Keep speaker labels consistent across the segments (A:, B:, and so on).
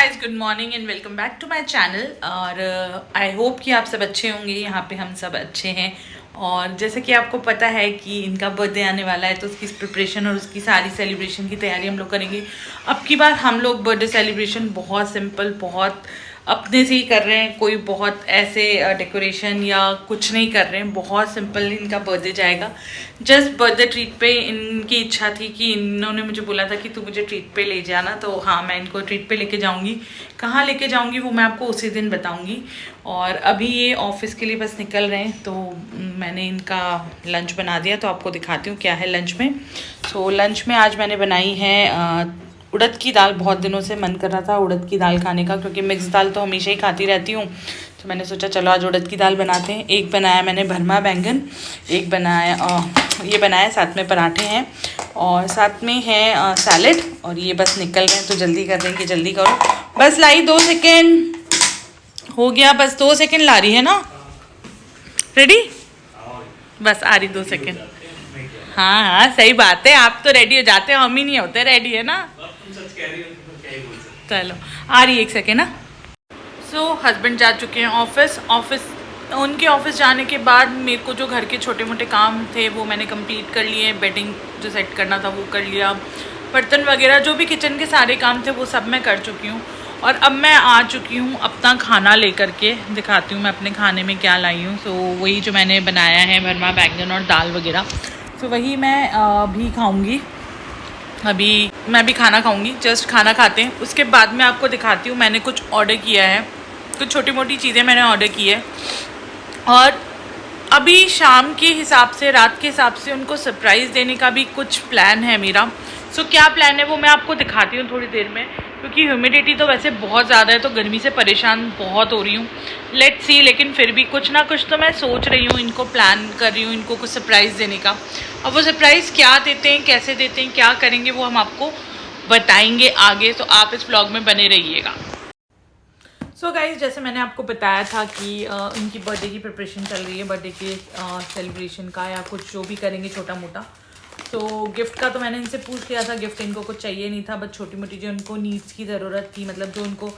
A: Guys, good morning and welcome back to my channel. और I hope कि आप सब अच्छे होंगे। यहाँ पे हम सब अच्छे हैं। और जैसे कि आपको पता है कि इनका बर्थडे आने वाला है, तो उसकी प्रिपरेशन और उसकी सारी सेलिब्रेशन की तैयारी हम लोग करेंगे। अब की बार हम लोग बर्थडे सेलिब्रेशन बहुत सिंपल, बहुत अपने से ही कर रहे हैं। कोई बहुत ऐसे डेकोरेशन या कुछ नहीं कर रहे हैं, बहुत सिंपल इनका बर्थडे जाएगा। जस्ट बर्थडे ट्रीट पे इनकी इच्छा थी कि इन्होंने मुझे बोला था कि तू मुझे ट्रीट पे ले जाना, तो हाँ, मैं इनको ट्रीट पे लेके जाऊंगी। कहाँ लेके जाऊंगी वो मैं आपको उसी दिन बताऊंगी। और अभी ये ऑफिस के लिए बस निकल रहे हैं, तो मैंने इनका लंच बना दिया, तो आपको दिखाती हूँ क्या है लंच में। सो लंच में आज मैंने बनाई है उड़द की दाल। बहुत दिनों से मन कर रहा था उड़द की दाल खाने का, क्योंकि मिक्स दाल तो हमेशा ही खाती रहती हूँ। तो मैंने सोचा चलो आज उड़द की दाल बनाते हैं। एक बनाया मैंने भरमा बैंगन, एक बनाया ये बनाया, साथ में पराठे हैं और साथ में है सैलेड। और ये बस निकल रहे हैं, तो जल्दी कर रहे हैं कि जल्दी करो। बस लाई 2 सेकेंड हो गया, बस 2 सेकेंड ला रही है ना। रेडी, बस आ रही 2 सेकेंड। हाँ हाँ, सही बात है, आप तो रेडी हो जाते हो, हम ही नहीं होते रेडी, है ना। चलो आ रही 1 सेकेंड ना। सो हस्बैंड जा चुके हैं ऑफिस। उनके ऑफिस जाने के बाद मेरे को जो घर के छोटे मोटे काम थे वो मैंने कंप्लीट कर लिए। बेडिंग जो सेट करना था वो कर लिया, बर्तन वगैरह जो भी किचन के सारे काम थे वो सब मैं कर चुकी हूँ। और अब मैं आ चुकी हूँ अपना खाना लेकर के। दिखाती हूँ मैं अपने खाने में क्या लाई हूँ। सो वही जो मैंने बनाया है भरमा बैंगन और दाल वगैरह, तो वही मैं भी खाऊँगी। अभी मैं भी खाना खाऊंगी, जस्ट खाना खाते हैं उसके बाद मैं आपको दिखाती हूँ मैंने कुछ ऑर्डर किया है। कुछ छोटी मोटी चीज़ें मैंने ऑर्डर की है, और अभी शाम के हिसाब से, रात के हिसाब से उनको सरप्राइज़ देने का भी कुछ प्लान है मेरा। सो क्या प्लान है वो मैं आपको दिखाती हूँ थोड़ी देर में, क्योंकि ह्यूमिडिटी तो वैसे बहुत ज़्यादा है, तो गर्मी से परेशान बहुत हो रही हूँ। लेट्स सी, लेकिन फिर भी कुछ ना कुछ तो मैं सोच रही हूँ, इनको प्लान कर रही हूँ इनको कुछ सरप्राइज़ देने का। अब वो सरप्राइज़ क्या देते हैं, कैसे देते हैं, क्या करेंगे, वो हम आपको बताएंगे आगे। तो आप इस व्लॉग में बने रहिएगा। सो गाइज, जैसे मैंने आपको बताया था कि इनकी बर्थडे की प्रिपरेशन चल रही है, बर्थडे के सेलिब्रेशन का या कुछ जो भी करेंगे छोटा मोटा। तो गिफ्ट का तो मैंने इनसे पूछ लिया था, गिफ्ट इनको कुछ चाहिए नहीं था, बस छोटी मोटी जो उनको नीड्स की ज़रूरत थी, मतलब जो उनको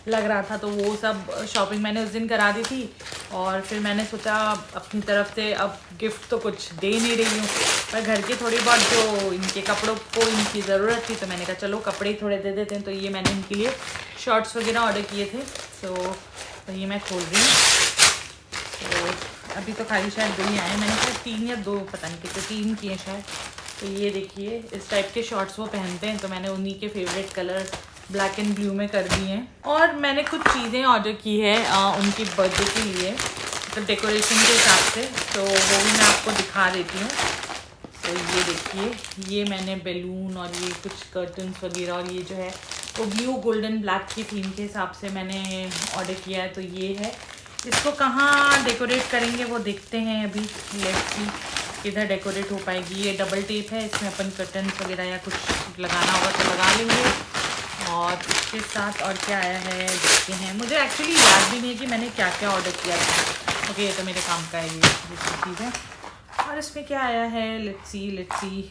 A: लग रहा था, तो वो सब शॉपिंग मैंने उस दिन करा दी थी। और फिर मैंने सोचा अपनी तरफ से अब गिफ्ट तो कुछ दे नहीं रही हूँ, पर घर के थोड़ी बहुत जो इनके कपड़ों को इनकी ज़रूरत थी, तो मैंने कहा चलो कपड़े ही थोड़े दे देते हैं। तो ये मैंने इनके लिए शॉर्ट्स वगैरह ऑर्डर किए थे। तो ये मैं खोल रही हूँ। तो अभी तो खाली शायद 2 ही आए हैं, मैंने शायद 3 या 2 पता नहीं कितने, 3 किए शायद। तो ये देखिए, इस टाइप के शॉर्ट्स वो पहनते हैं, तो मैंने उन्हीं के favourite colour black and blue में कर दी हैं। और मैंने कुछ चीज़ें ऑर्डर की है उनकी बर्थडे के लिए, मतलब डेकोरेशन के हिसाब से, तो वो भी मैं आपको दिखा देती हूँ। तो ये देखिए, ये मैंने बैलून और ये कुछ कर्टन्स वगैरह, और ये जो है वो ब्लू गोल्डन ब्लैक की थीम के हिसाब से मैंने ऑर्डर किया है। तो ये है, इसको कहाँ डेकोरेट करेंगे वो देखते हैं अभी। लेट्स सी किधर डेकोरेट हो पाएगी। ये डबल टेप है, इसमें अपन कर्टन्स वगैरह या कुछ लगाना होगा तो लगा लेंगे। और इसके साथ और क्या आया है देखते हैं। मुझे एक्चुअली याद भी नहीं है कि मैंने क्या क्या ऑर्डर किया था। ओके, ये तो मेरे काम का है ये दूसरी चीज़ है। और इसमें क्या आया है, लेट्स सी।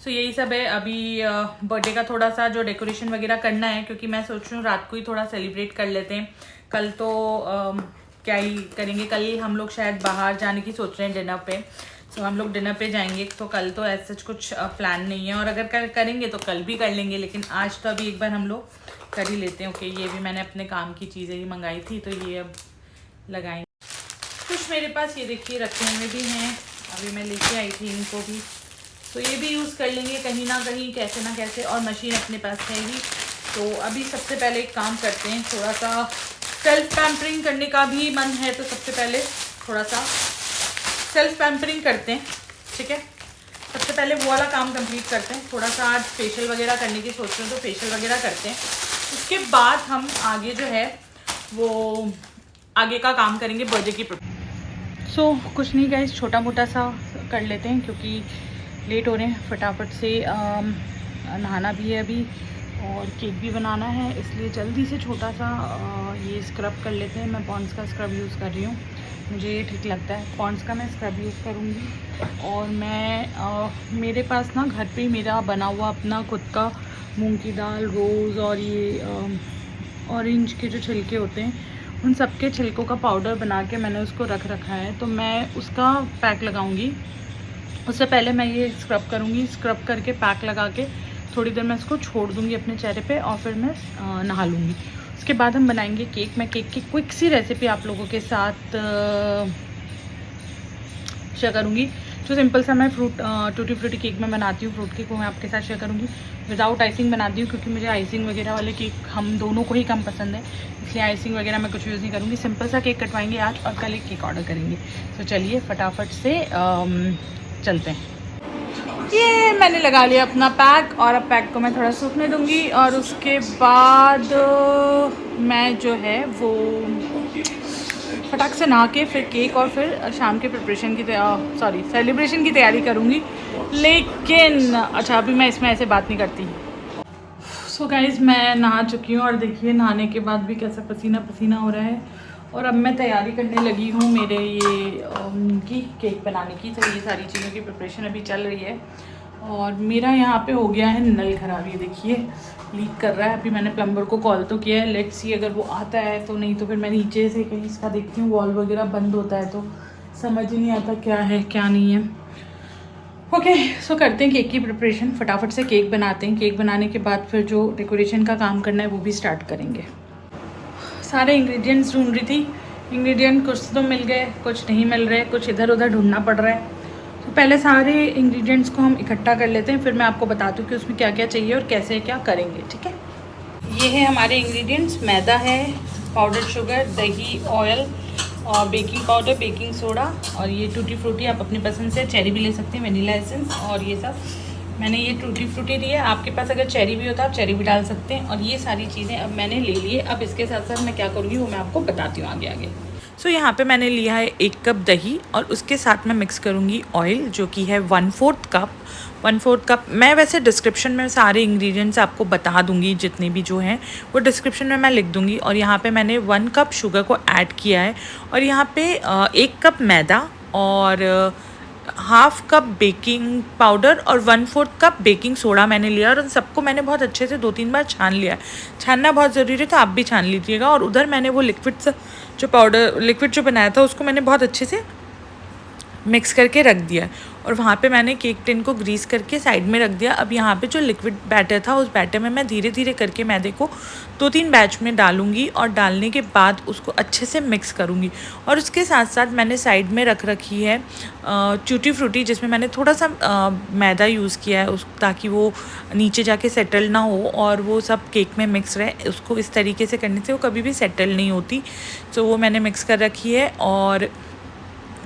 A: सो यही सब है। अभी बर्थडे का थोड़ा सा जो डेकोरेशन वगैरह करना है, क्योंकि मैं सोच रही हूँ रात को ही थोड़ा सेलिब्रेट कर लेते हैं। कल तो क्या ही करेंगे, कल हम लोग शायद बाहर जाने की सोच रहे हैं डिनर पे। सो हम लोग डिनर पे जाएंगे, तो कल तो ऐसा कुछ प्लान नहीं है, और अगर करेंगे तो कल भी कर लेंगे, लेकिन आज तो अभी एक बार हम लोग कर ही लेते हैं। ओके, ये भी मैंने अपने काम की चीज़ें ही मंगाई थी, तो ये अब लगाएंगे। कुछ मेरे पास ये देखिए रखे हुए भी हैं, अभी मैं लेके आई थी इनको भी, तो ये भी यूज़ कर लेंगे कहीं ना कहीं, कैसे ना कैसे। और मशीन अपने पास है ही। तो अभी सबसे पहले एक काम करते हैं, थोड़ा सा सेल्फ पैम्परिंग करने का भी मन है, तो सबसे पहले थोड़ा सा सेल्फ पैम्परिंग करते हैं, ठीक है। सबसे पहले वो वाला काम कंप्लीट करते हैं। थोड़ा सा आज फेशियल वगैरह करने की सोच रहे हैं, तो फेशियल वगैरह करते हैं। उसके बाद हम आगे जो है वो आगे का काम करेंगे बर्थडे की। सो कुछ नहीं गाइस, छोटा मोटा सा कर लेते हैं, क्योंकि लेट हो रहे हैं। फटाफट से नहाना भी है अभी, और केक भी बनाना है, इसलिए जल्दी से छोटा सा ये स्क्रब कर लेते हैं। मैं पॉन्ड्स का स्क्रब यूज़ कर रही हूँ, मुझे ये ठीक लगता है। पॉन्ड्स का मैं स्क्रब यूज़ करूँगी। और मैं मेरे पास ना घर पे मेरा बना हुआ अपना खुद का मूंग की दाल, रोज़ और ये ऑरेंज के जो छिलके होते हैं उन सब के छिलकों का पाउडर बना के मैंने उसको रख रखा है। तो मैं उसका पैक लगाऊंगी। उससे पहले मैं ये स्क्रब करूँगी। स्क्रब करके पैक लगा के थोड़ी देर मैं इसको छोड़ दूँगी अपने चेहरे पे और फिर मैं नहा लूँगी। उसके बाद हम बनाएंगे केक। मैं केक की क्विक सी रेसिपी आप लोगों के साथ शेयर करूँगी। जो सिंपल सा मैं टूटी फ्रूटी केक में बनाती हूँ, फ्रूट केक, वो मैं आपके साथ शेयर करूँगी। विदाउट आइसिंग बनाती हूँ क्योंकि मुझे आइसिंग वगैरह वाले केक हम दोनों को ही कम पसंद है, इसलिए आइसिंग वगैरह मैं कुछ यूज़ नहीं करूँगी। सिंपल सा केक कटवाएंगे आज और कल एक केक ऑर्डर करेंगे। तो चलिए फटाफट से चलते हैं। ये मैंने लगा लिया अपना पैक और अब पैक को मैं थोड़ा सूखने दूँगी और उसके बाद मैं जो है वो फटाक से नहा के फिर केक और फिर शाम के प्रिपरेशन की सेलिब्रेशन की तैयारी करूँगी। लेकिन अच्छा, अभी मैं इसमें ऐसे बात नहीं करती। सो गाइज़, मैं नहा चुकी हूँ और देखिए नहाने के बाद भी कैसा पसीना पसीना हो रहा है। और अब मैं तैयारी करने लगी हूँ मेरे ये की केक बनाने की। तो ये सारी चीज़ों की प्रिपरेशन अभी चल रही है और मेरा यहाँ पे हो गया है नल ख़राब। ये देखिए लीक कर रहा है। अभी मैंने प्लम्बर को कॉल तो किया है, लेट्स सी अगर वो आता है तो, नहीं तो फिर मैं नीचे से कहीं इसका देखती हूँ। वॉल वगैरह बंद होता है तो समझ ही नहीं आता क्या है क्या नहीं है। ओके, सो करते हैं केक की प्रिपरेशन। फटाफट से केक बनाते हैं। केक बनाने के बाद फिर जो डेकोरेशन का काम करना है वो भी स्टार्ट करेंगे। सारे इंग्रेडिएंट्स ढूंढ रही थी। इंग्रेडिएंट कुछ तो मिल गए, कुछ नहीं मिल रहे, कुछ इधर उधर ढूंढना पड़ रहा है। तो पहले सारे इंग्रेडिएंट्स को हम इकट्ठा कर लेते हैं, फिर मैं आपको बताती हूँ कि उसमें क्या क्या चाहिए और कैसे क्या करेंगे। ठीक है, ये है हमारे इंग्रेडिएंट्स। मैदा है, पाउडर शुगर, दही, ऑयल और बेकिंग पाउडर, बेकिंग सोडा और ये टूटी फ्रूटी आप अपनी पसंद से, चेरी भी ले सकते हैं, वनीला एसेंस और ये सब। मैंने ये टूटी फ्रूटी ली है, आपके पास अगर चेरी भी होता है आप चेरी भी डाल सकते हैं। और ये सारी चीज़ें अब मैंने ले ली है। अब इसके साथ साथ मैं क्या करूँगी वो मैं आपको बताती हूँ आगे आगे। सो यहाँ पे मैंने लिया है 1 कप दही और उसके साथ मैं मिक्स करूँगी ऑयल जो कि है 1/4 कप। 1/4 कप मैं वैसे डिस्क्रिप्शन में सारे इंग्रेडिएंट्स आपको बता दूँगी, जितने भी जो हैं वो डिस्क्रिप्शन में मैं लिख दूँगी। और यहाँ पे मैंने 1 कप शुगर को ऐड किया है और यहाँ पे 1 कप मैदा और 1/2 कप बेकिंग पाउडर और 1/4 कप बेकिंग सोडा मैंने लिया। और उन सबको मैंने बहुत अच्छे से 2-3 बार छान लिया है। छानना बहुत ज़रूरी है तो आप भी छान लीजिएगा। और उधर मैंने वो लिक्विड जो बनाया था उसको मैंने बहुत अच्छे से मिक्स करके रख दिया और वहाँ पे मैंने केक टिन को ग्रीस करके साइड में रख दिया। अब यहाँ पे जो लिक्विड बैटर था उस बैटर में मैं धीरे धीरे करके मैदे को 2-3 बैच में डालूंगी और डालने के बाद उसको अच्छे से मिक्स करूँगी। और उसके साथ साथ मैंने साइड में रख रखी है टूटी फ्रूटी, जिसमें मैंने थोड़ा सा मैदा यूज़ किया है ताकि वो नीचे जाके सेटल ना हो और वो सब केक में मिक्स रहे। उसको इस तरीके से करने से वो कभी भी सेटल नहीं होती। तो वो मैंने मिक्स कर रखी है और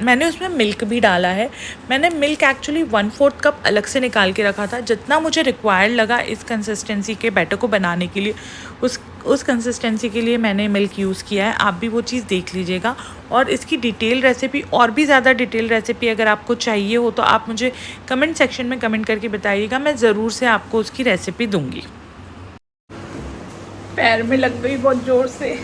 A: मैंने उसमें मिल्क भी डाला है। मैंने मिल्क एक्चुअली 1/4 कप अलग से निकाल के रखा था, जितना मुझे रिक्वायर्ड लगा इस कंसिस्टेंसी के बैटर को बनाने के लिए उस कंसिस्टेंसी के लिए मैंने मिल्क यूज़ किया है। आप भी वो चीज़ देख लीजिएगा। और इसकी डिटेल रेसिपी और भी ज़्यादा डिटेल रेसिपी अगर आपको चाहिए हो तो आप मुझे कमेंट सेक्शन में कमेंट करके बताइएगा, मैं ज़रूर से आपको उसकी रेसिपी दूँगी। पैर में लग गई बहुत ज़ोर से।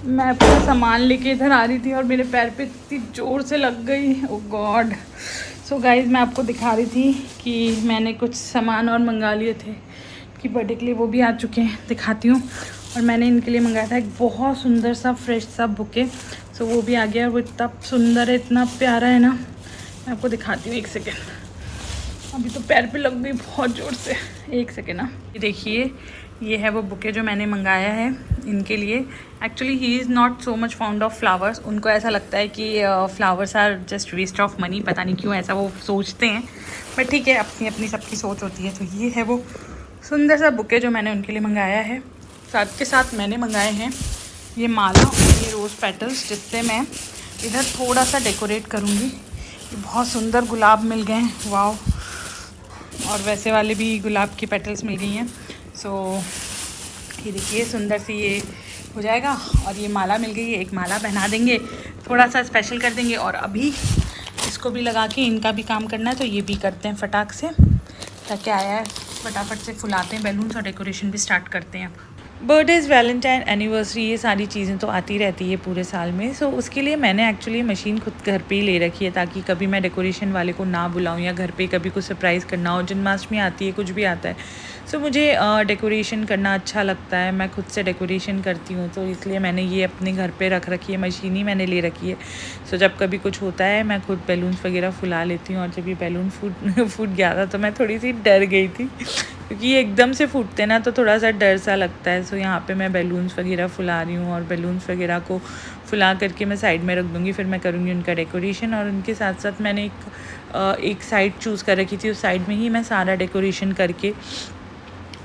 A: मैं अपना सामान लेके इधर आ रही थी और मेरे पैर पे इतनी ज़ोर से लग गई, ओह गॉड। सो गाइज़, मैं आपको दिखा रही थी कि मैंने कुछ सामान और मंगा लिए थे कि बर्थडे के लिए, वो भी आ चुके हैं, दिखाती हूँ। और मैंने इनके लिए मंगाया था एक बहुत सुंदर सा फ्रेश सा बुके। सो वो भी आ गया और वो इतना सुंदर है, इतना प्यारा है ना। मैं आपको दिखाती हूँ, 1 सेकेंड। अभी तो पैर पे लग गई बहुत ज़ोर से, 1 सेकेंड ना। ये देखिए, ये है वो बुके जो मैंने मंगाया है इनके लिए। Actually he is not so much found of flowers. उनको ऐसा लगता है कि flowers are just waste of money, पता नहीं क्यों ऐसा वो सोचते हैं, बट ठीक है, अपनी अपनी सबकी सोच होती है। तो ये है वो सुंदर सा बुके जो मैंने उनके लिए मंगाया है। साथ के साथ मैंने मंगाए हैं ये माला और ये रोज़ पेटल्स, जिससे मैं इधर थोड़ा सा डेकोरेट करूँगी। ये बहुत सुंदर गुलाब मिल गए हैं, वाओ। और वैसे वाले भी गुलाब की पेटल्स मिल गई हैं। सो ये देखिए, सुंदर सी ये हो जाएगा। और ये माला मिल गई है, एक माला पहना देंगे, थोड़ा सा स्पेशल कर देंगे। और अभी इसको भी लगा के इनका भी काम करना है, तो ये भी करते हैं फटाक से, ताकि आया है फटाफट से फुलाते हैं बैलून्स और डेकोरेशन भी स्टार्ट करते हैं। बर्थडेज़, वैलेंटाइन, एनिवर्सरी, ये सारी चीज़ें तो आती रहती है पूरे साल में। सो उसके लिए मैंने एक्चुअली मशीन खुद घर पे ही ले रखी है, ताकि कभी मैं डेकोरेशन वाले को ना बुलाऊँ या घर पे कभी कुछ सरप्राइज़ करना हो। जन्माष्टमी आती है, कुछ भी आता है, सो मुझे डेकोरेशन करना अच्छा लगता है। मैं खुद से डेकोरेशन करती हूँ, तो इसलिए मैंने ये अपने घर पे रख रखी है, मशीन ही मैंने ले रखी है। सो जब कभी कुछ होता है मैं खुद बैलून्स वगैरह फुला लेती हूँ। और जब ये बैलून फूट गया था तो मैं थोड़ी सी डर गई थी, क्योंकि ये एकदम से फूटते ना तो थोड़ा सा डर सा लगता है। सो यहाँ पे मैं बैलून्स वगैरह फुला रही हूँ, और बैलून्स वगैरह को फुला करके मैं साइड में रख दूँगी। फिर मैं करूँगी उनका डेकोरेशन, और उनके साथ साथ मैंने एक साइड चूज़ कर रखी थी। उस साइड में ही मैं सारा डेकोरेशन करके,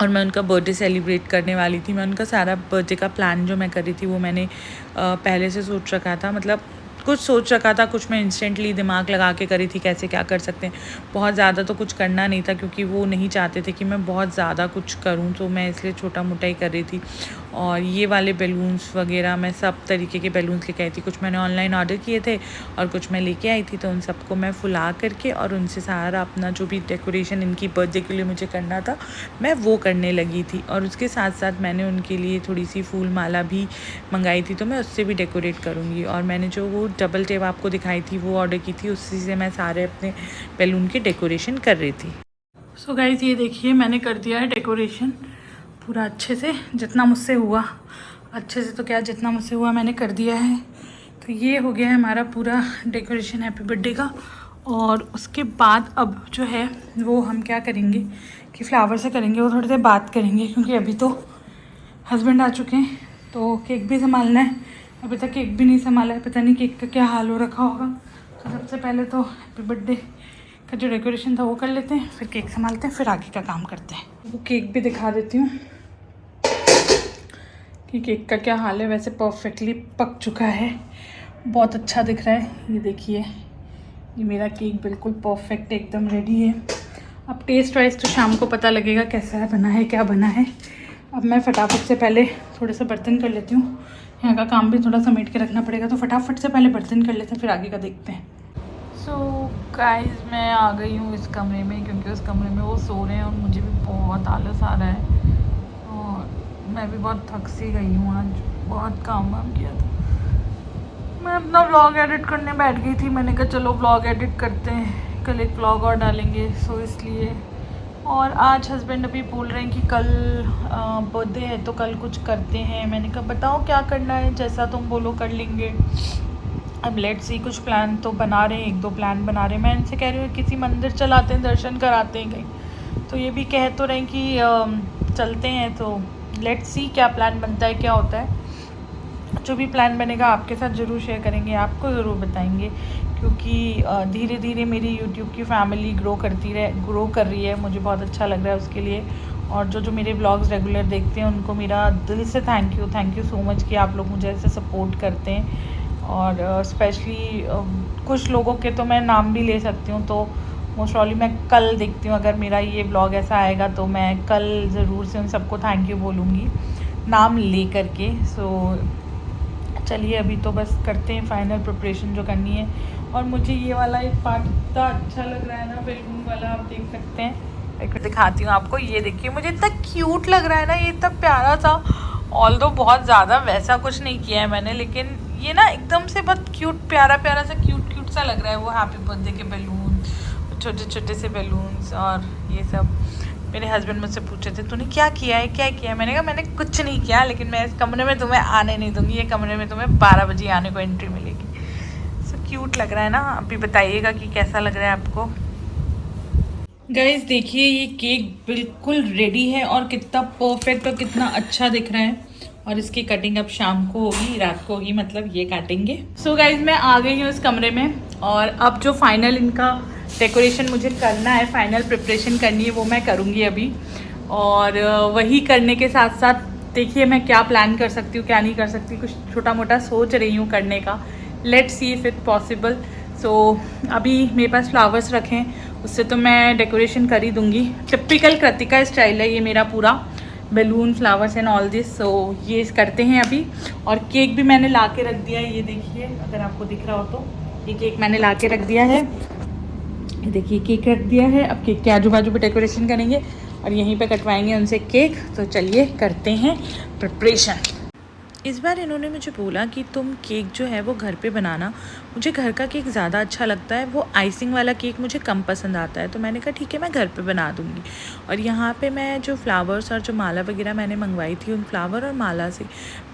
A: और मैं उनका बर्थडे सेलिब्रेट करने वाली थी। मैं उनका सारा बर्थडे का प्लान जो मैं कर रही थी वो मैंने पहले से सोच रखा था। मतलब कुछ सोच रखा था, कुछ मैं इंस्टेंटली दिमाग लगा के करी थी कैसे क्या कर सकते हैं। बहुत ज़्यादा तो कुछ करना नहीं था, क्योंकि वो नहीं चाहते थे कि मैं बहुत ज़्यादा कुछ करूं, तो मैं इसलिए छोटा मोटा ही कर रही थी। और ये वाले बैलून्स वगैरह मैं सब तरीके के बैलून्स लेके आई थी। कुछ मैंने ऑनलाइन ऑर्डर किए थे और कुछ मैं लेके आई थी। तो उन सबको मैं फुला करके और उनसे सारा अपना जो भी डेकोरेशन इनकी बर्थडे के लिए मुझे करना था मैं वो करने लगी थी। और उसके साथ साथ मैंने उनके लिए थोड़ी सी फूल माला भी मंगाई थी, तो मैं उससे भी डेकोरेट करूँगी। और मैंने जो वो डबल टेप आपको दिखाई थी वो ऑर्डर की थी, उसी से मैं सारे अपने बैलून की डेकोरेशन कर रही थी। सो गाइस ये देखिए मैंने कर दिया है डेकोरेशन पूरा अच्छे से, जितना मुझसे हुआ। अच्छे से तो क्या, जितना मुझसे हुआ मैंने कर दिया है। तो ये हो गया है हमारा पूरा डेकोरेशन हैप्पी बर्थडे का। और उसके बाद अब जो है वो हम क्या करेंगे कि फ्लावर से करेंगे, वो थोड़ी देर बात करेंगे, क्योंकि अभी तो हस्बैंड आ चुके हैं तो केक भी संभालना है। अभी तक केक भी नहीं संभाला है, पता नहीं केक का क्या हाल हो रखा होगा। तो सबसे पहले तो हैप्पी बर्थडे का जो डेकोरेशन था वो कर लेते हैं, फिर केक संभालते हैं, फिर आगे का काम करते हैं। वो केक भी दिखा देती हूँ कि केक का क्या हाल है। वैसे परफेक्टली पक चुका है, बहुत अच्छा दिख रहा है। ये देखिए, ये मेरा केक बिल्कुल परफेक्ट एकदम रेडी है। अब टेस्ट वाइज तो शाम को पता लगेगा कैसा बना है, क्या बना है। अब मैं फटाफट से पहले थोड़े से बर्तन कर लेती हूँ, यहाँ का काम भी थोड़ा समेट के रखना पड़ेगा। तो फटाफट से पहले बर्तन कर लेते हैं, फिर आगे का देखते हैं। सो गाइस मैं आ गई हूँ इस कमरे में, क्योंकि उस कमरे में वो सो रहे हैं और मुझे भी बहुत आलस आ रहा है। और मैं भी बहुत थक सी गई हूँ, आज बहुत काम किया था। मैं अपना व्लॉग एडिट करने बैठ गई थी। मैंने कहा चलो व्लॉग एडिट करते हैं, कल एक व्लॉग और डालेंगे, सो इसलिए। और आज हस्बैंड अभी बोल रहे हैं कि कल बर्थडे है तो कल कुछ करते हैं। मैंने कहा बताओ क्या करना है, जैसा तुम बोलो कर लेंगे। अब लेट्स सी, कुछ प्लान तो बना रहे हैं, 1-2 प्लान बना रहे हैं। मैं इनसे कह रही हूँ किसी मंदिर चलाते हैं, दर्शन कराते हैं कहीं। तो ये भी कह तो रहे हैं कि चलते हैं। तो लेट्स सी क्या प्लान बनता है, क्या होता है। जो भी प्लान बनेगा आपके साथ ज़रूर शेयर करेंगे, आपको ज़रूर बताएंगे, क्योंकि धीरे धीरे मेरी यूट्यूब की फैमिली ग्रो कर रही है। मुझे बहुत अच्छा लग रहा है उसके लिए। और जो मेरे व्लॉग्स रेगुलर देखते हैं उनको मेरा दिल से थैंक यू सो मच कि आप लोग मुझे ऐसे सपोर्ट करते हैं। और स्पेशली कुछ लोगों के तो मैं नाम भी ले सकती हूँ। तो मोस्ट प्रॉब्ली मैं कल देखती हूँ, अगर मेरा ये व्लॉग ऐसा आएगा तो मैं कल ज़रूर से उन सबको थैंक यू बोलूँगी नाम ले करके। सो चलिए अभी तो बस करते हैं फाइनल प्रिपरेशन जो करनी है। और मुझे ये वाला एक पार्ट इतना अच्छा लग रहा है ना, बैलून वाला, आप देख सकते हैं। एक दिखाती हूँ आपको, ये देखिए मुझे इतना क्यूट लग रहा है ना, ये इतना प्यारा सा। ऑल्दो बहुत ज़्यादा वैसा कुछ नहीं किया है मैंने, लेकिन ये ना एकदम से बहुत क्यूट प्यारा सा क्यूट सा लग रहा है। वो हैप्पी बर्थडे के बैलून, छोटे छोटे से बैलून्स और ये सब। मेरे हस्बैंड मुझसे पूछे थे तूने क्या किया है, क्या किया है। मैंने कहा मैंने कुछ नहीं किया, लेकिन मैं इस कमरे में तुम्हें आने नहीं दूंगी। ये कमरे में तुम्हें 12 बजे आने को एंट्री मिलेगी। सो क्यूट लग रहा है ना, अभी बताइएगा कि कैसा लग रहा है आपको। गाइस देखिए ये केक बिल्कुल रेडी है और कितना परफेक्ट और कितना अच्छा दिख रहा है। और इसकी कटिंग अब शाम को होगी, रात को होगी, मतलब ये काटेंगे। सो गाइस मैं आ गई हूँ इस कमरे में, और अब जो फाइनल इनका डेकोरेशन मुझे करना है, फाइनल प्रिपरेशन करनी है, वो मैं करूँगी अभी। और वही करने के साथ साथ देखिए मैं क्या प्लान कर सकती हूँ, क्या नहीं कर सकती। कुछ छोटा मोटा सोच रही हूँ करने का, let's see if it possible. So अभी मेरे पास फ्लावर्स रखें, उससे तो मैं डेकोरेशन कर ही दूँगी। टिपिकल कृतिका स्टाइल है ये मेरा पूरा, balloon, flowers and all this. So ये करते हैं अभी। और केक भी मैंने ला के रख दिया है, ये देखिए अगर आपको दिख रहा हो तो। ये केक मैंने ला के रख दिया है, ये देखिए केक रख दिया है। अब केक के आजू बाजू पे डेकोरेशन करेंगे। और यहीं पे कटवाएंगे उनसे केक। तो चलिए करते हैं प्रिपरेशन। इस बार इन्होंने मुझे बोला कि तुम केक जो है वो घर पे बनाना। मुझे घर का केक ज़्यादा अच्छा लगता है, वो आइसिंग वाला केक मुझे कम पसंद आता है। तो मैंने कहा ठीक है, मैं घर पे बना दूँगी। और यहाँ पे मैं जो फ्लावर्स और जो माला वगैरह मैंने मंगवाई थी, उन फ्लावर और माला से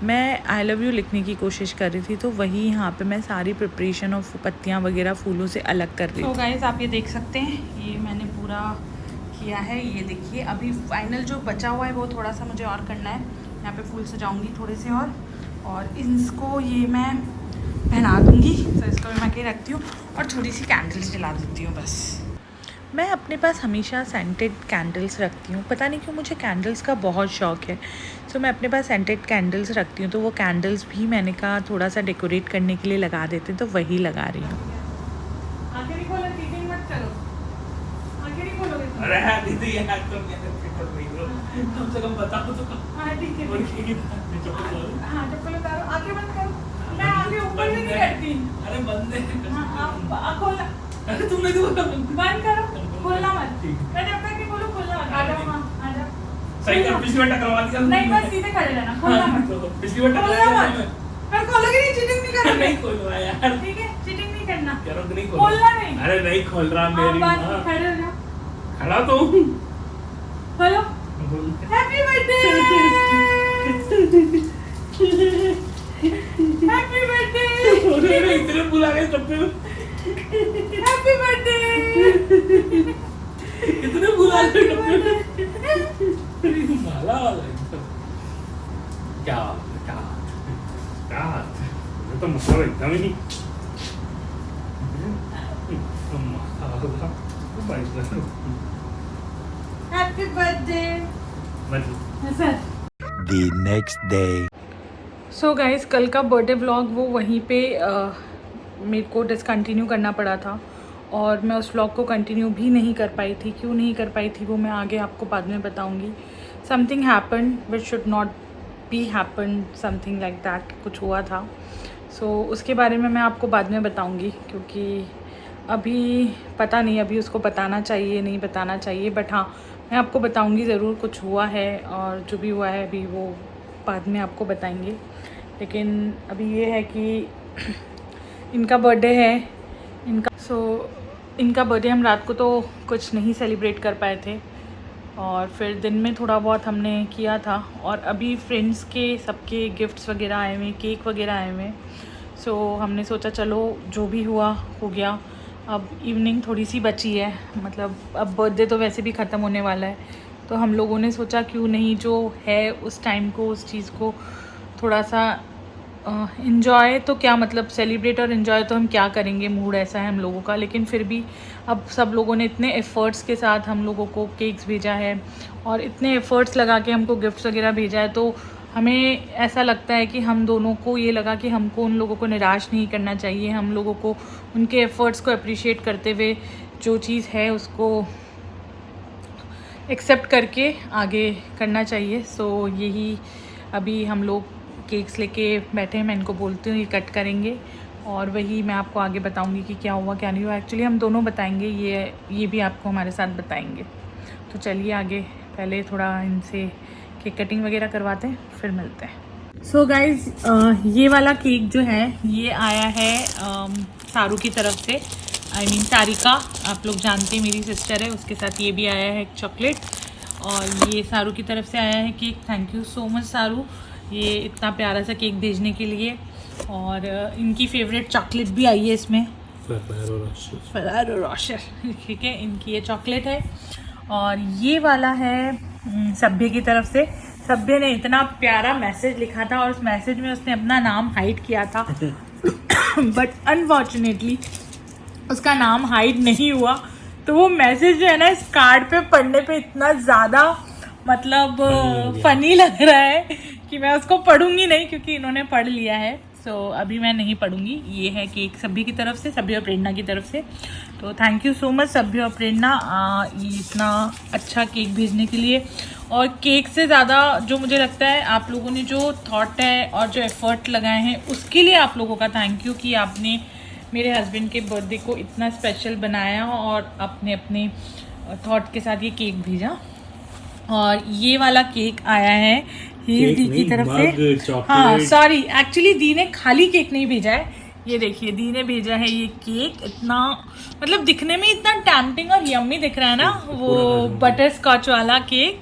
A: मैं आई लव यू लिखने की कोशिश कर रही थी। तो वही यहाँ पर मैं सारी प्रिपरेशन और पत्तियाँ वगैरह फूलों से अलग कर रही थी। तो गाइस आप ये देख सकते हैं, ये मैंने पूरा किया है। ये देखिए, अभी फाइनल जो बचा हुआ है वो थोड़ा सा मुझे और करना है। यहाँ पे फूल सजाऊंगी थोड़े से और इसको ये मैं पहना दूँगी। तो इसको मैं के रखती हूँ और थोड़ी सी कैंडल्स जला देती हूँ बस। मैं अपने पास हमेशा सेंटेड कैंडल्स रखती हूँ, पता नहीं क्यों मुझे कैंडल्स का बहुत शौक है। सो मैं अपने पास सेंटेड कैंडल्स रखती हूँ। तो वो कैंडल्स भी मैंने कहा थोड़ा सा डेकोरेट करने के लिए लगा देते हैं, तो वही लगा रही हूँ।
B: अरे हाँ दीदी, यार तुम कम से कम बताओ तो।
A: हाँ ठीक है, हाँ चप्पल उतारो, आंखें बंद करो। मैं आंखें ऊपर भी नहीं करती।
B: अरे बंद है।
A: हाँ खोलना।
B: अरे तुमने क्यों बोला
A: बंद करो, खोलना मत। मैं जब तक नहीं बोलूँ खोलना मत। आ जाओ, हाँ आ जाओ।
B: सही कर, पिछली बार टकरावा दिया।
A: नहीं बस सीधे खड़े रहना, खोलना मत।
B: पिछली बार टकरावा दिया।
A: मैं खोलोगे नहीं, चीटिंग नहीं करोगे।
B: नहीं खोल रहा यार,
A: ठीक है, चीटिंग नहीं करना।
B: कह रहा हूं नहीं खोल,
A: खोलना नहीं।
B: अरे नहीं खोल रहा मेरी माँ।
A: खड़े हो जाओ।
B: खड़ा तो हूँ।
A: खोलो। Happy birthday, happy birthday.
B: इतने बुला गए सब पे।
A: हैप्पी बर्थडे,
B: इतने बुला गए माला वाला एकदम। क्या क्या क्या ये तो मतलब एकदम ही
A: happy birthday.
C: The next day.
A: So guys, कल का बर्थडे व्लॉग वो वहीं पे मेरे को डिसकंटिन्यू करना पड़ा था और मैं उस व्लॉग को कंटिन्यू भी नहीं कर पाई थी। क्यों नहीं कर पाई थी वो मैं आगे आपको बाद में बताऊंगी। Something happen which should not be happen, something like that, कुछ हुआ था। सो उसके बारे में मैं आपको बाद में बताऊंगी, क्योंकि अभी पता नहीं अभी उसको बताना चाहिए नहीं बताना चाहिए। बट हाँ, मैं आपको बताऊंगी ज़रूर, कुछ हुआ है और जो भी हुआ है अभी वो बाद में आपको बताएंगे। लेकिन अभी ये है कि इनका बर्थडे है, इनका बर्थडे हम रात को तो कुछ नहीं सेलिब्रेट कर पाए थे और फिर दिन में थोड़ा बहुत हमने किया था। और अभी फ्रेंड्स के सबके गिफ्ट्स वगैरह आए हुए, केक वगैरह आए हुए। सो हमने सोचा चलो जो भी हुआ हो गया। अब इवनिंग थोड़ी सी बची है, मतलब अब बर्थडे तो वैसे भी ख़त्म होने वाला है। तो हम लोगों ने सोचा क्यों नहीं जो है उस टाइम को, उस चीज़ को थोड़ा सा इन्जॉय, तो क्या मतलब सेलिब्रेट और इन्जॉय तो हम क्या करेंगे, मूड ऐसा है हम लोगों का। लेकिन फिर भी अब सब लोगों ने इतने एफ़र्ट्स के साथ हम लोगों को केक्स भेजा है और इतने एफ़र्ट्स लगा के हमको गिफ्ट्स वगैरह भेजा है, तो हमें ऐसा लगता है कि हम दोनों को ये लगा कि हमको उन लोगों को निराश नहीं करना चाहिए। हम लोगों को उनके एफ़र्ट्स को अप्रिशिएट करते हुए जो चीज़ है उसको एक्सेप्ट करके आगे करना चाहिए। सो यही अभी हम लोग केक्स लेके बैठे हैं। मैं इनको बोलती हूँ ये कट करेंगे और वही मैं आपको आगे बताऊँगी कि क्या हुआ क्या नहीं हुआ। एक्चुअली हम दोनों बताएंगे, ये भी आपको हमारे साथ बताएंगे। तो चलिए आगे, पहले थोड़ा इनसे केक कटिंग वगैरह करवाते हैं, फिर मिलते हैं। सो गाइज़, ये वाला केक जो है ये आया है सारू की तरफ से, आई मीन सारिका, आप लोग जानते हैं मेरी सिस्टर है, उसके साथ ये भी आया है एक चॉकलेट। और ये सारू की तरफ से आया है cake. Thank you so much सारू, ये इतना प्यारा सा केक भेजने के लिए। और इनकी फेवरेट चॉकलेट भी आई है इसमें, फरारो रोशर, ठीक है, इनकी ये चॉकलेट है। और ये वाला है सभ्य की तरफ से। सभ्य ने इतना प्यारा मैसेज लिखा था और उस मैसेज में उसने अपना नाम हाइड किया था बट अनफॉर्चुनेटली उसका नाम हाइड नहीं हुआ। तो वो मैसेज जो है ना, इस कार्ड पे पढ़ने पे इतना ज़्यादा मतलब फ़नी लग रहा है कि मैं उसको पढ़ूंगी नहीं, क्योंकि इन्होंने पढ़ लिया है। सो अभी मैं नहीं पढ़ूंगी। ये है केक सभी की तरफ से, सभी और प्रेरणा की तरफ से। तो थैंक यू सो मच सभी और प्रेरणा, ये इतना अच्छा केक भेजने के लिए। और केक से ज़्यादा जो मुझे लगता है आप लोगों ने जो थॉट है और जो एफर्ट लगाए हैं उसके लिए आप लोगों का थैंक यू, कि आपने मेरे हस्बैंड के बर्थडे को इतना स्पेशल बनाया और आपने अपने थॉट के साथ ये केक भेजा। और ये वाला केक आया है ये
B: केक
A: दी की
B: नहीं,
A: तरफ
B: मग,
A: से।
B: चॉकलेट।
A: हाँ सॉरी, एक्चुअली दी ने खाली केक नहीं भेजा है, ये देखिए दी ने भेजा है ये केक। इतना मतलब दिखने में इतना टैम्पटिंग और यम्मी दिख रहा है ना, वो बटर स्कॉच वाला केक।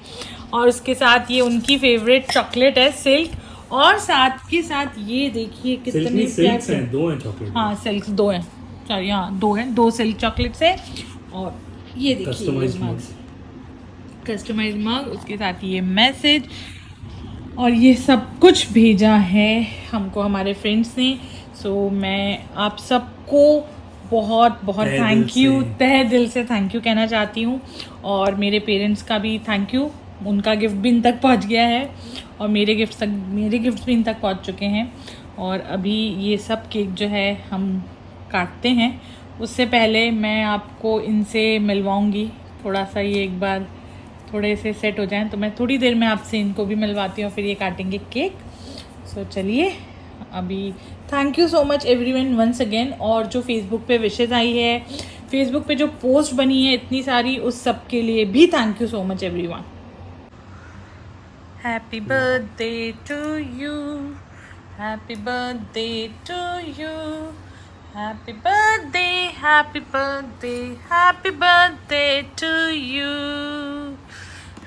A: और उसके साथ ये उनकी फेवरेट चॉकलेट है सिल्क, और साथ के साथ ये देखिए कितने
B: सिल्क हैं, 2 हैं चॉकलेट।
A: हाँ सिल्क 2 हैं, सॉरी हाँ 2 हैं, 2 सिल्क चॉकलेट्स है। और ये देखिए कस्टमाइज मग, उसके साथ ये मैसेज, और ये सब कुछ भेजा है हमको हमारे फ्रेंड्स ने। सो मैं आप सबको बहुत बहुत थैंक यू, तहे दिल से थैंक यू कहना चाहती हूँ। और मेरे पेरेंट्स का भी थैंक यू, उनका गिफ्ट भी इन तक पहुँच गया है, और मेरे गिफ्ट भी इन तक पहुँच चुके हैं। और अभी ये सब केक जो है हम काटते हैं, उससे पहले मैं आपको इनसे मिलवाऊंगी। थोड़ा सा ये एक बार थोड़े से सेट हो जाएं तो मैं थोड़ी देर में आपसे इनको भी मिलवाती हूँ, फिर ये काटेंगे केक। सो चलिए अभी thank you so much everyone once again. और जो फेसबुक पे विशेज़ आई है, फेसबुक पे जो पोस्ट बनी है इतनी सारी, उस सब के लिए भी thank you so much everyone. Happy birthday to you, happy birthday to you, happy birthday, happy birthday, happy birthday to you,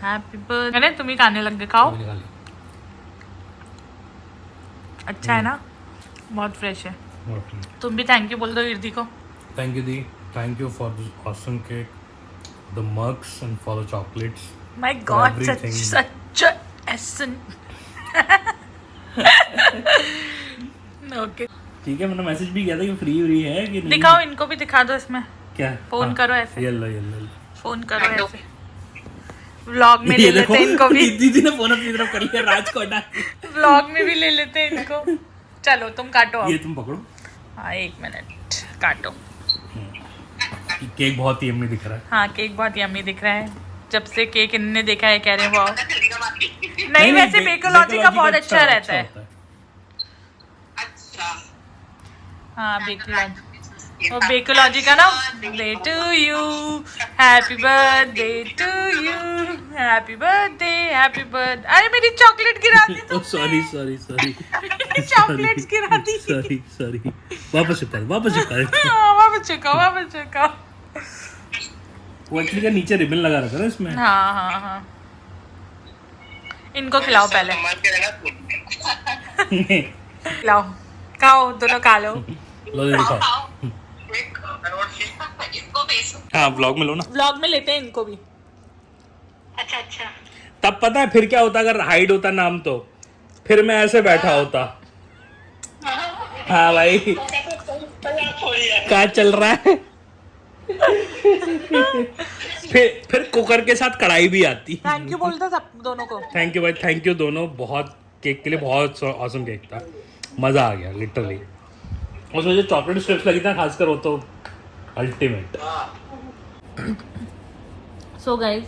A: happy birthday. अरे तुम ही खाने लग गए, खाओ। अच्छा है ना, बहुत फ्रेश है। तुम भी थैंक यू बोल दो इर्दी को।
B: Thank you the, thank you for this awesome cake, the mugs and for the chocolates.
A: My God, such essence. Okay
B: ठीक है, मैंने मैसेज भी किया था कि फ्री है कि नहीं।
A: दिखाओ, इनको भी दिखा दो इसमें।
B: क्या
A: फोन करो ऐसे,
B: येलो
A: फोन करो ऐसे, व्लॉग में ले लेते हैं इनको भी।
B: दीदी ने फोन अपनी तरफ कर लिया, राज को हटा के
A: व्लॉग में भी ले लेते हैं इनको। चलो तुम काटो अब।
B: ये तुम पकड़ो।
A: हाँ 1 मिनट, काटो।
B: केक बहुत ही यम्मी दिख रहा है।
A: हाँ केक बहुत यम्मी दिख रहा है, जब से केक इनने देखा है कह रहे हैं वाओ। नहीं वैसे बेकोलॉजी का बहुत अच्छा रहता है। हाँ बेकोलॉजी, और बेकोलॉजी का ना birthday to you, happy birthday to you, happy birthday, happy birthday. अरे मेरी चॉकलेट गिरा दी तुमने।
B: सॉरी
A: चॉकलेट्स गिरा दी।
B: सॉरी वापस चिपका वापस
A: चुका।
B: वो एक्चुअली का नीचे रिबन लगा रखा है इसमें।
A: हाँ इनको खिलाओ पहले। खिलाओ, खाओ दोनों, खा लो।
B: लो दीदी खाओ। हाँ व्लॉग में लो ना,
A: व्लॉग में लेते हैं इनको भी।
D: अच्छा
B: तब पता है फिर क्या होता अगर हाइड होता नाम, तो फिर मैं ऐसे बैठा होता। हाँ भाई क्या चल रहा है। फिर कुकर के साथ कढ़ाई भी आती।
A: थैंक यू बोलता सब दोनों को।
B: थैंक यू भाई, थैंक यू दोनों, बहुत केक के लिए बहुत ऑसम केक था, मज़ा आ गया लिटरली। उसमें जो चॉकलेट स्ट्रिप्स लगी था खासकर, वो तो अल्टीमेट।
A: सो गाइज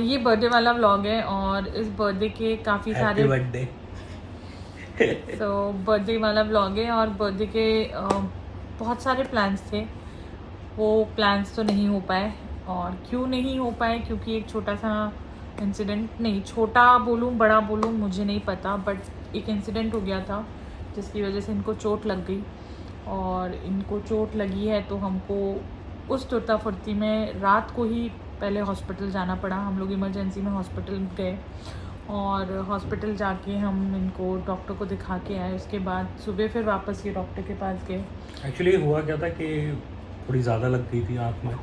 A: ये बर्थडे वाला व्लॉग है, और इस बर्थडे के काफ़ी सारे
B: बर्थडे
A: बर्थडे वाला व्लॉग है, और बर्थडे के बहुत सारे प्लान्स थे, वो प्लान्स तो नहीं हो पाए। और क्यों नहीं हो पाए, क्योंकि एक छोटा सा इंसिडेंट, नहीं छोटा बोलूँ बड़ा बोलूँ मुझे नहीं पता, बट एक इंसिडेंट हो गया था जिसकी वजह से इनको चोट लग गई। और इनको चोट लगी है तो हमको उस तुरता फुर्ती में रात को ही पहले हॉस्पिटल जाना पड़ा। हम लोग इमरजेंसी में हॉस्पिटल गए, और हॉस्पिटल जाके हम इनको डॉक्टर को दिखा के आए। उसके बाद सुबह फिर वापस ये डॉक्टर के पास गए।
B: एक्चुअली हुआ क्या था कि थोड़ी ज़्यादा लग गई थी आँख में,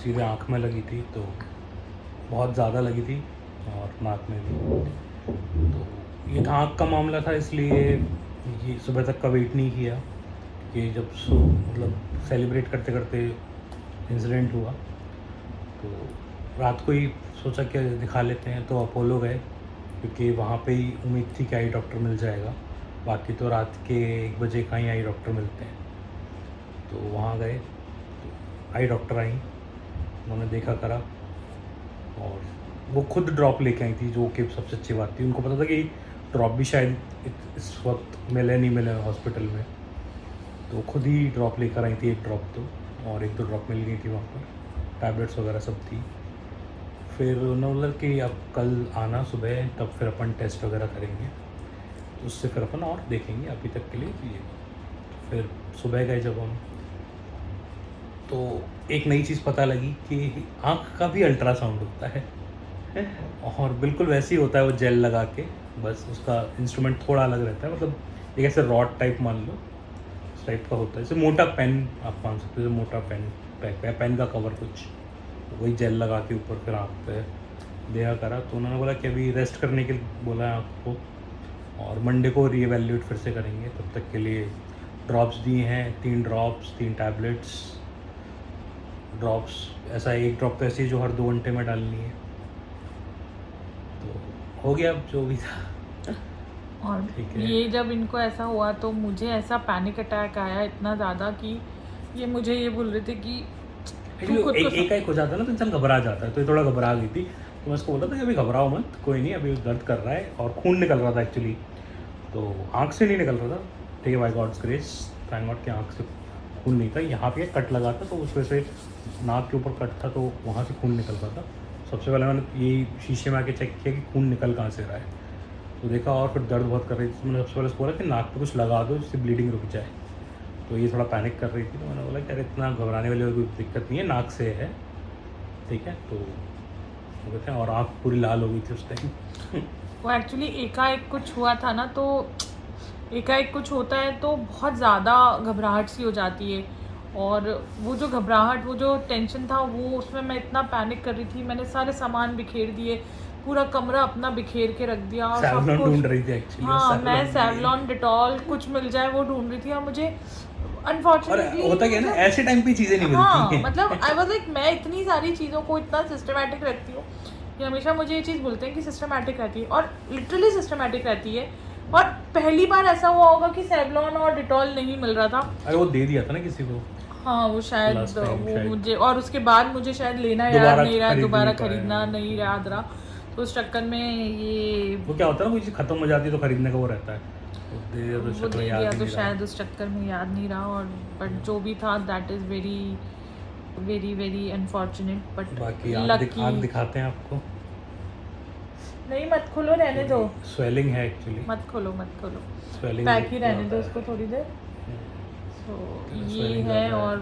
B: सीधे आँख में लगी थी, तो बहुत ज़्यादा लगी थी, और नाक में भी। तो ये आँख का मामला था, इसलिए ये सुबह तक का वेट नहीं किया कि जब मतलब सेलिब्रेट करते करते इंसिडेंट हुआ, तो रात को ही सोचा कि दिखा लेते हैं, तो अपोलो गए, क्योंकि वहाँ पे ही उम्मीद थी कि आई डॉक्टर मिल जाएगा। बाकी तो रात के 1 बजे का ही आई डॉक्टर मिलते हैं। तो वहाँ गए, तो आई डॉक्टर आई, उन्होंने देखा करा, और वो खुद ड्रॉप लेके आई थी, जो कि सबसे अच्छी बात थी। उनको पता था कि ड्रॉप भी शायद इस वक्त मिले नहीं मिले हॉस्पिटल में, तो खुद ही ड्रॉप लेकर आई थी, 1 ड्रॉप तो, और 1-2 ड्रॉप मिल गई थी वहाँ पर, टैबलेट्स वगैरह सब थी। फिर उन्होंने बोला कि अब कल आना सुबह, तब फिर अपन टेस्ट वगैरह करेंगे, तो उससे फिर अपन और देखेंगे, अभी तक के लिए ये। फिर सुबह गए जब हम, तो एक नई चीज़ पता लगी कि आँख का भी अल्ट्रासाउंड होता है, और बिल्कुल वैसे ही होता है वो जेल लगा के, बस उसका इंस्ट्रूमेंट थोड़ा अलग रहता है, मतलब एक ऐसे रॉड टाइप मान लो, इस टाइप का होता है, जैसे मोटा पेन आप मान सकते हो, जैसे मोटा पेन का कवर कुछ, वही जेल लगा के ऊपर फिर आँख पे दिया करा। तो उन्होंने बोला कि अभी रेस्ट करने के लिए बोला है आँख को, और मंडे को रीएवैल्यूएट फिर से करेंगे, तब तक के लिए ड्रॉप्स दिए हैं, 3 ड्रॉप्स 3 टैबलेट्स। ड्रॉप्स ऐसा एक ड्रॉप तो ऐसी है जो हर 2 घंटे में डालनी है, तो हो गया अब जो भी था।
A: और
B: ठीक है।
A: ये जब इनको ऐसा हुआ तो मुझे ऐसा पैनिक अटैक आया इतना ज़्यादा कि ये मुझे ये बोल रहे थे कि
B: एक हो जाता है ना तो इंसान घबरा जाता है, तो ये थोड़ा घबरा गई थी, तो मैं उसको बोला था कि अभी घबराओ मत, कोई नहीं, अभी दर्द कर रहा है, और खून निकल रहा था एक्चुअली, तो आँख से नहीं निकल रहा था, ठीक है, by God's grace, thank God कि आँख से खून नहीं था, यहाँ पे कट लगा था तो उस वजह से नाक के ऊपर कट था, तो वहाँ से खून निकल रहा था। सबसे पहले मैंने ये शीशे में आके चेक किया कि खून निकल कहाँ से रहा है, तो देखा, और फिर दर्द बहुत कर रही थी, तो मैंने सबसे पहले उसको बोला कि नाक पे कुछ लगा दो जिससे ब्लीडिंग रुक जाए, तो ये थोड़ा पैनिक कर रही थी, तो मैंने बोला कि अरे इतना घबराने वाली कोई दिक्कत नहीं है, नाक से है, ठीक है, तो वो कहते हैं, और आँख पूरी लाल हो गई थी उस टाइम।
A: वो एक्चुअली एकाएक कुछ हुआ था ना, तो एकाएक कुछ होता है तो बहुत ज़्यादा घबराहट सी हो जाती है, और वो जो घबराहट, वो जो टेंशन था, वो उसमें मैं इतना पैनिक कर रही थी, मैंने सारे सामान बिखेर दिए, पूरा कमरा अपना बिखेर के रख दिया, और सब
B: सैवलॉन
A: कुछ।
B: ढूंढ रही थी एक्चुअली।
A: हाँ, मैं सैवलॉन, डिटॉल कुछ मिल जाए वो ढूंढ रही थी, और मुझे
B: और
A: अनफॉर्चुनेटली
B: होता क्या है ना, ऐसे टाइम पे चीज़ें नहीं
A: हाँ,
B: मिलती हैं।
A: मतलब आई वाज लाइक, मैं इतनी सारी चीज़ों को इतना सिस्टमेटिक रखती हूँ कि हमेशा मुझे ये चीज़ बोलते हैं कि सिस्टमेटिक रहती है, और लिटरली सिस्टमेटिक रहती है। और पहली बार ऐसा हुआ होगा कि सैवलॉन और डिटॉल नहीं मिल रहा था।
B: अरे वो दे दिया था ना किसी को।
A: हाँ, वो शायद
B: Last time
A: वो
B: शायद।
A: मुझे, और उसके बाद मुझे शायद लेना याद नहीं रहा, दोबारा खरीदना नहीं याद रहा, तो उस चक्कर में ये
B: वो क्या होता है ना, कोई चीज़ खत्म हो जाती है तो खरीदने का वो रहता है,
A: वो दे दिया, तो शायद उस चक्कर में याद नहीं रहा, और बट जो भी था that is very very very unfortunate, but
B: बाकी
A: लकी।
B: आँख दिखाते हैं आपको।
A: नहीं, मत खोलो, रहने दो,
B: स्वेलिंग है एक्चुअली,
A: मत खोलो मत खोलो,
B: स्वेलिंग
A: पैक ही रहने दो उसको थोड़ी देर। तो ये है, और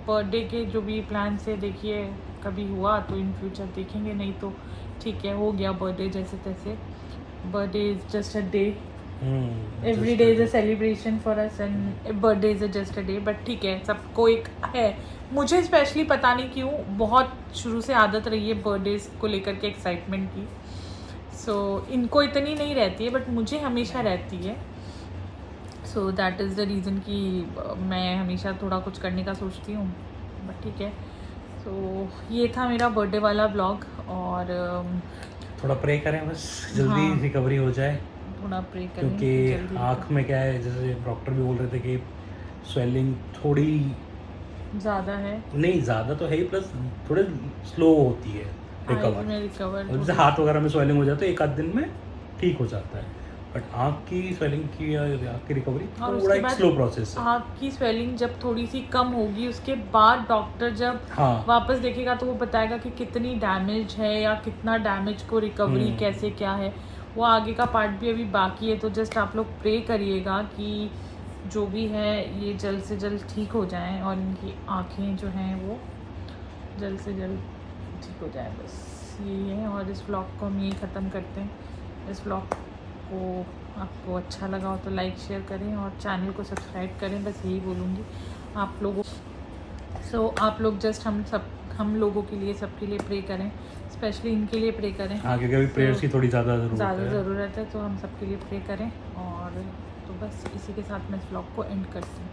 A: बर्थडे के जो भी प्लान से देखिए, कभी हुआ तो इन फ्यूचर देखेंगे, नहीं तो ठीक है, हो गया बर्थडे जैसे तैसे। Birthday is just a day, every day is a celebration for us, and birthday is just a day, but ठीक है, सबको एक है। मुझे स्पेशली पता नहीं क्यों बहुत शुरू से आदत रही है बर्थडेज को लेकर के एक्साइटमेंट की, सो इनको इतनी नहीं रहती है, बट मुझे हमेशा रहती है। So that is the reason कि मैं हमेशा थोड़ा कुछ करने का सोचती हूँ, बट ठीक है। सो ये था मेरा बर्थडे वाला ब्लॉग, और
B: थोड़ा प्रे करें बस जल्दी
A: हाँ।
B: रिकवरी हो जाए,
A: थोड़ा प्रे करें
B: क्योंकि
A: जल्दी
B: आँख में क्या है, जैसे डॉक्टर भी बोल रहे थे कि स्वेलिंग थोड़ी
A: ज़्यादा है,
B: नहीं, ज़्यादा तो है ही, प्लस थोड़े स्लो होती है रिकवर,
A: में रिकवर।
B: और जैसे हाथ वगैरह में स्वेलिंग हो जाता है एक आध दिन में ठीक हो जाता है, बट आँख की स्वेलिंग की या आँख की रिकवरी
A: और
B: थोड़ा
A: उसके
B: एक
A: बाद
B: स्लो प्रोसेस है।
A: आँख की स्वेलिंग जब थोड़ी सी कम होगी, उसके बाद डॉक्टर जब
B: हाँ,
A: वापस देखेगा तो वो बताएगा कि कितनी डैमेज है, या कितना डैमेज को रिकवरी कैसे क्या है, वो आगे का पार्ट भी अभी बाकी है। तो जस्ट आप लोग प्रे करिएगा कि जो भी है ये जल्द से जल्द ठीक हो जाएं, और इनकी आँखें जो हैं वो जल्द से जल्द ठीक हो जाए, बस यही है। और इस व्लॉग को हम यही ख़त्म करते हैं। इस व्लॉग को आपको अच्छा लगा हो तो लाइक शेयर करें, और चैनल को सब्सक्राइब करें, बस यही बोलूँगी आप लोगों। सो आप लोग जस्ट हम लोगों के लिए, सबके लिए प्रे करें, स्पेशली इनके लिए प्रे करें।
B: हाँ, क्योंकि अभी प्रेयर्स की थोड़ी ज़्यादा
A: ज़रूरत है, तो हम सबके लिए प्रे करें। और तो बस इसी के साथ मैं इस व्लॉग को एंड करती हूँ।